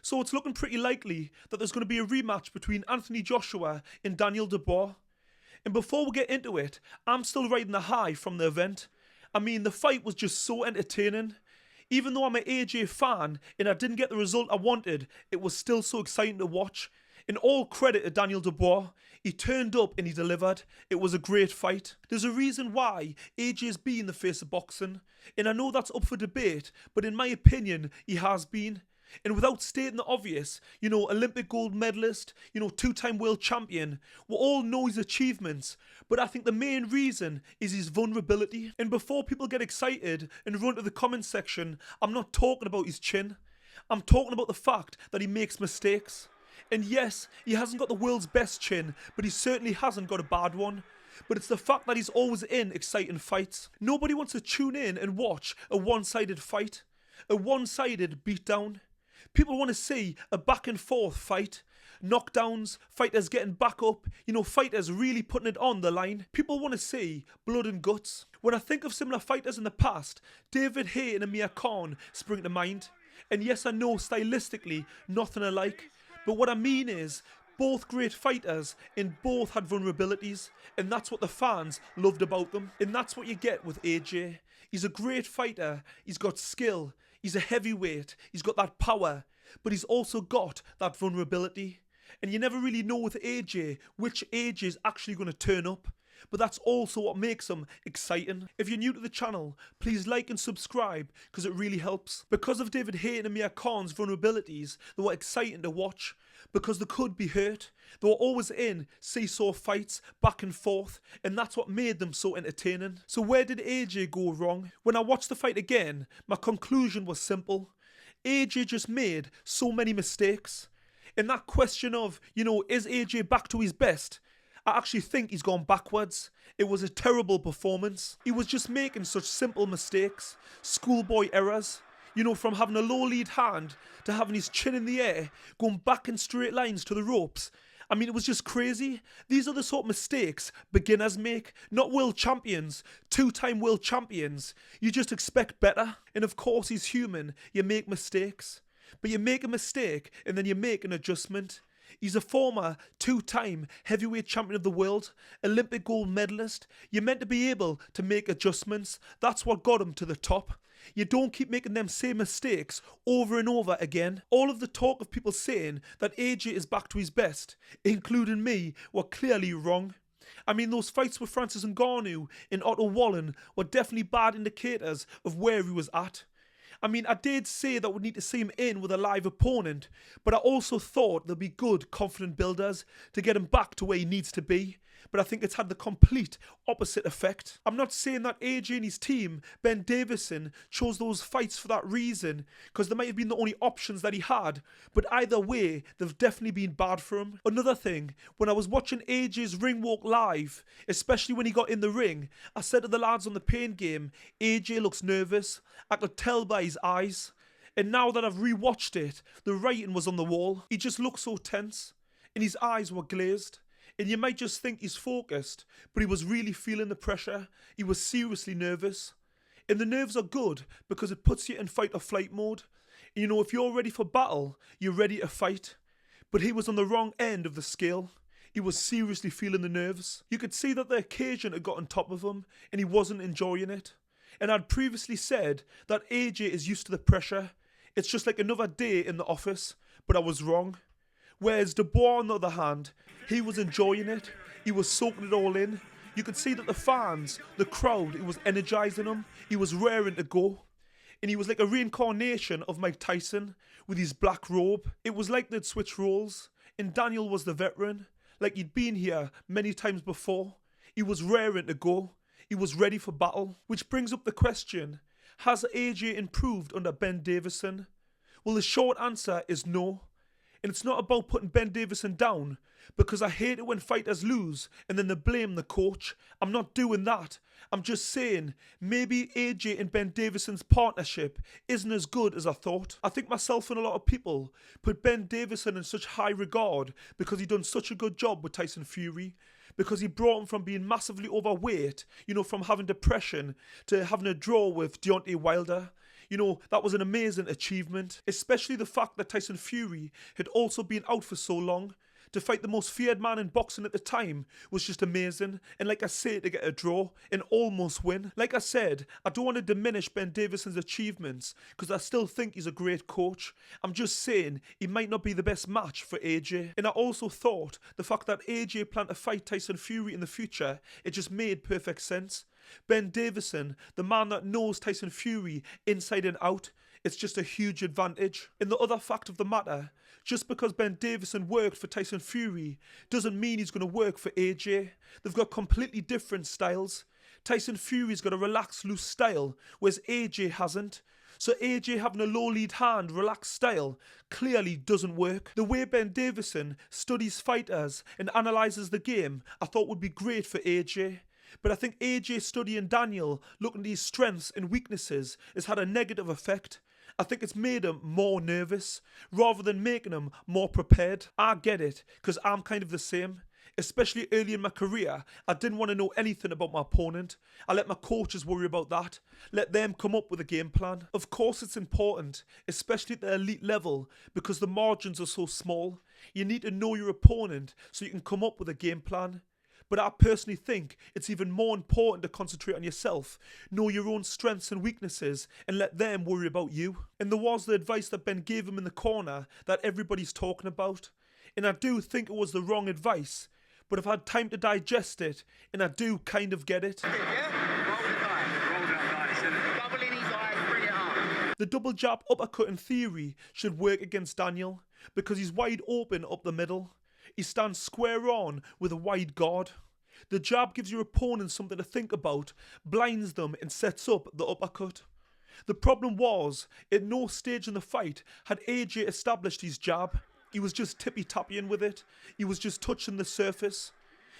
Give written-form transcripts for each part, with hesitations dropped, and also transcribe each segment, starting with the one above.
So it's looking pretty likely that there's going to be a rematch between Anthony Joshua and Daniel Dubois. And before we get into it, I'm still riding the high from the event. I mean, the fight was just so entertaining. Even though I'm an AJ fan and I didn't get the result I wanted, it was still so exciting to watch. In all credit to Daniel Dubois, he turned up and he delivered. It was a great fight. There's a reason why AJ's been the face of boxing, and I know that's up for debate, but in my opinion, he has been. And without stating the obvious, Olympic gold medalist, two-time world champion, we all know his achievements, but I think the main reason is his vulnerability. And before people get excited and run to the comments section, I'm not talking about his chin. I'm talking about the fact that he makes mistakes. And yes, he hasn't got the world's best chin, but he certainly hasn't got a bad one. But it's the fact that he's always in exciting fights. Nobody wants to tune in and watch a one-sided fight, a one-sided beatdown. People want to see a back and forth fight, knockdowns, fighters getting back up, fighters really putting it on the line. People want to see blood and guts. When I think of similar fighters in the past, David Haye and Amir Khan spring to mind. And yes, I know stylistically nothing alike, but what I mean is both great fighters and both had vulnerabilities, and that's what the fans loved about them. And that's what you get with AJ. He's a great fighter, he's got skill, he's a heavyweight, he's got that power, but he's also got that vulnerability. And you never really know with AJ which AJ is actually going to turn up. But that's also what makes him exciting. If you're new to the channel, please like and subscribe because it really helps. Because of David Haye and Amir Khan's vulnerabilities, they were exciting to watch because they could be hurt. They were always in seesaw fights, back and forth, and that's what made them so entertaining. So where did AJ go wrong? When I watched the fight again, my conclusion was simple. AJ just made so many mistakes. And that question of, is AJ back to his best? I actually think he's gone backwards. It was a terrible performance. He was just making such simple mistakes, schoolboy errors. From having a low lead hand to having his chin in the air, going back in straight lines to the ropes. I mean, it was just crazy. These are the sort of mistakes beginners make, not world champions, two-time world champions. You just expect better. And of course, he's human. You make mistakes. But you make a mistake and then you make an adjustment. He's a former two-time heavyweight champion of the world, Olympic gold medalist. You're meant to be able to make adjustments. That's what got him to the top. You don't keep making them same mistakes over and over again. All of the talk of people saying that AJ is back to his best, including me, were clearly wrong. I mean, those fights with Francis Ngannou and Otto Wallen were definitely bad indicators of where he was at. I mean, I did say that we'd need to see him in with a live opponent, but I also thought there'd be good, confident builders to get him back to where he needs to be. But I think it's had the complete opposite effect. I'm not saying that AJ and his team, Ben Davidson, chose those fights for that reason, because they might have been the only options that he had, but either way, they've definitely been bad for him. Another thing, when I was watching AJ's ring walk live, especially when he got in the ring, I said to the lads on the Pain Game, AJ looks nervous. I could tell by his eyes. And now that I've rewatched it, the writing was on the wall. He just looked so tense, and his eyes were glazed. And you might just think he's focused, but he was really feeling the pressure. He was seriously nervous. And the nerves are good because it puts you in fight or flight mode. And if you're ready for battle, you're ready to fight. But he was on the wrong end of the scale. He was seriously feeling the nerves. You could see that the occasion had got on top of him, and he wasn't enjoying it. And I'd previously said that AJ is used to the pressure. It's just like another day in the office, but I was wrong. Whereas Dubois, on the other hand, he was enjoying it. He was soaking it all in. You could see that the fans, the crowd, it was energising him. He was raring to go. And he was like a reincarnation of Mike Tyson with his black robe. It was like they'd switched roles. And Daniel was the veteran, like he'd been here many times before. He was raring to go. He was ready for battle. Which brings up the question, has AJ improved under Ben Davidson? Well, the short answer is no. And it's not about putting Ben Davidson down, because I hate it when fighters lose and then they blame the coach. I'm not doing that. I'm just saying maybe AJ and Ben Davidson's partnership isn't as good as I thought. I think myself and a lot of people put Ben Davidson in such high regard because he done such a good job with Tyson Fury, because he brought him from being massively overweight, from having depression to having a draw with Deontay Wilder. That was an amazing achievement, especially the fact that Tyson Fury had also been out for so long. To fight the most feared man in boxing at the time was just amazing, and like I say, to get a draw and almost win. Like I said, I don't want to diminish Ben Davidson's achievements because I still think he's a great coach. I'm just saying he might not be the best match for AJ. And I also thought the fact that AJ planned to fight Tyson Fury in the future, it just made perfect sense. Ben Davidson, the man that knows Tyson Fury inside and out, it's just a huge advantage. And the other fact of the matter, just because Ben Davidson worked for Tyson Fury doesn't mean he's going to work for AJ. They've got completely different styles. Tyson Fury's got a relaxed, loose style, whereas AJ hasn't. So AJ having a low lead hand, relaxed style clearly doesn't work. The way Ben Davidson studies fighters and analyses the game, I thought would be great for AJ. But I think AJ studying Daniel, looking at his strengths and weaknesses, has had a negative effect. I think it's made him more nervous, rather than making him more prepared. I get it, because I'm kind of the same. Especially early in my career, I didn't want to know anything about my opponent. I let my coaches worry about that. Let them come up with a game plan. Of course it's important, especially at the elite level, because the margins are so small. You need to know your opponent so you can come up with a game plan. But I personally think it's even more important to concentrate on yourself, know your own strengths and weaknesses, and let them worry about you. And there was the advice that Ben gave him in the corner that everybody's talking about. And I do think it was the wrong advice, but I've had time to digest it, and I do kind of get it. The double jab uppercut in theory should work against Daniel, because he's wide open up the middle. He stands square on with a wide guard. The jab gives your opponent something to think about, blinds them and sets up the uppercut. The problem was, at no stage in the fight had AJ established his jab. He was just tippy-tapping with it. He was just touching the surface.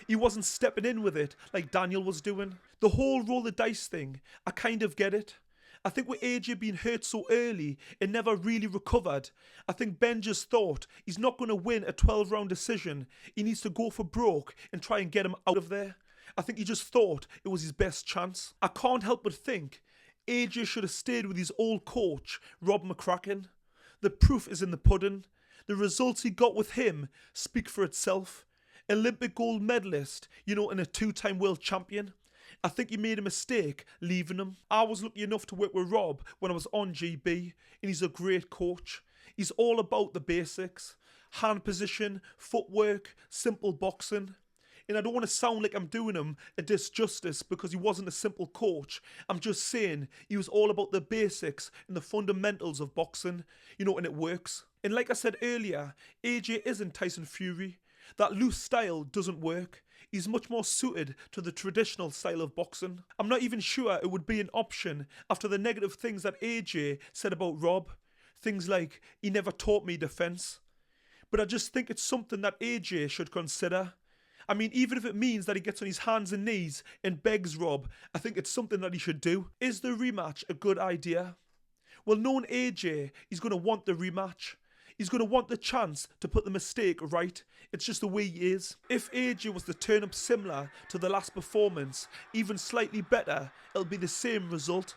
He wasn't stepping in with it like Daniel was doing. The whole roll the dice thing, I kind of get it. I think with AJ being hurt so early and never really recovered, I think Ben just thought he's not going to win a 12-round decision. He needs to go for broke and try and get him out of there. I think he just thought it was his best chance. I can't help but think AJ should have stayed with his old coach, Rob McCracken. The proof is in the pudding. The results he got with him speak for itself. Olympic gold medalist, and a 2-time world champion. I think he made a mistake leaving him. I was lucky enough to work with Rob when I was on GB, and he's a great coach. He's all about the basics. Hand position, footwork, simple boxing. And I don't want to sound like I'm doing him a disjustice because he wasn't a simple coach. I'm just saying he was all about the basics and the fundamentals of boxing, and it works. And like I said earlier, AJ isn't Tyson Fury. That loose style doesn't work. He's much more suited to the traditional style of boxing. I'm not even sure it would be an option after the negative things that AJ said about Rob. Things like, he never taught me defense. But I just think it's something that AJ should consider. I mean, even if it means that he gets on his hands and knees and begs Rob, I think it's something that he should do. Is the rematch a good idea? Well, knowing AJ, he's going to want the rematch. He's going to want the chance to put the mistake right. It's just the way he is. If AJ was to turn up similar to the last performance, even slightly better, it'll be the same result.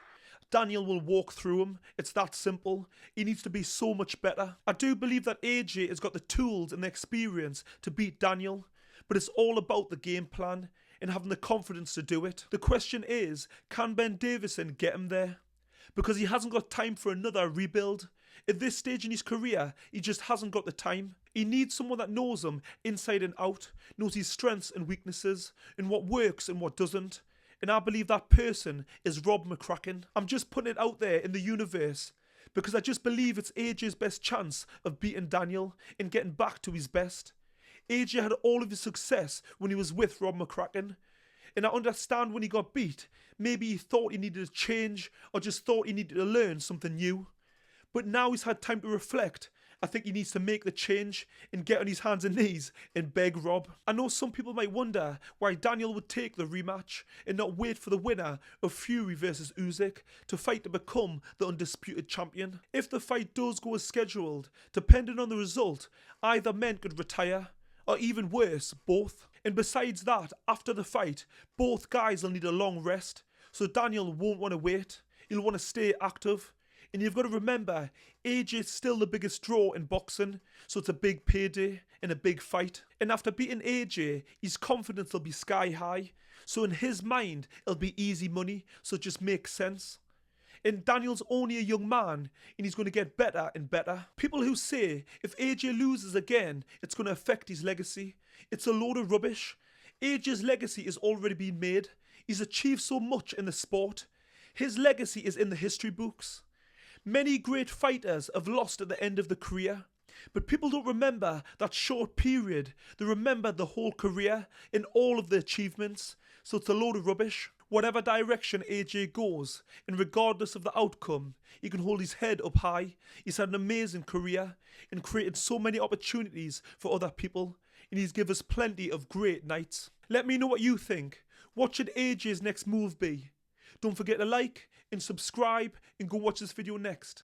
Daniel will walk through him. It's that simple. He needs to be so much better. I do believe that AJ has got the tools and the experience to beat Daniel, but it's all about the game plan and having the confidence to do it. The question is, can Ben Davidson get him there? Because he hasn't got time for another rebuild. At this stage in his career, he just hasn't got the time. He needs someone that knows him inside and out, knows his strengths and weaknesses, and what works and what doesn't. And I believe that person is Rob McCracken. I'm just putting it out there in the universe because I just believe it's AJ's best chance of beating Daniel and getting back to his best. AJ had all of his success when he was with Rob McCracken. And I understand when he got beat, maybe he thought he needed a change or just thought he needed to learn something new. But now he's had time to reflect. I think he needs to make the change and get on his hands and knees and beg Rob. I know some people might wonder why Daniel would take the rematch and not wait for the winner of Fury versus Usyk to fight to become the undisputed champion. If the fight does go as scheduled, depending on the result, either men could retire, or even worse, both. And besides that, after the fight, both guys will need a long rest, so Daniel won't want to wait. He'll want to stay active. And you've got to remember, AJ's still the biggest draw in boxing, so it's a big payday and a big fight. And after beating AJ, his confidence will be sky high. So in his mind, it'll be easy money, so it just makes sense. And Daniel's only a young man, and he's going to get better and better. People who say if AJ loses again, it's going to affect his legacy, it's a load of rubbish. AJ's legacy is already being made. He's achieved so much in the sport. His legacy is in the history books. Many great fighters have lost at the end of the career, but people don't remember that short period. They remember the whole career and all of the achievements, so it's a load of rubbish. Whatever direction AJ goes, and regardless of the outcome, he can hold his head up high. He's had an amazing career and created so many opportunities for other people, and he's given us plenty of great nights. Let me know what you think. What should AJ's next move be? Don't forget to like and subscribe and go watch this video next.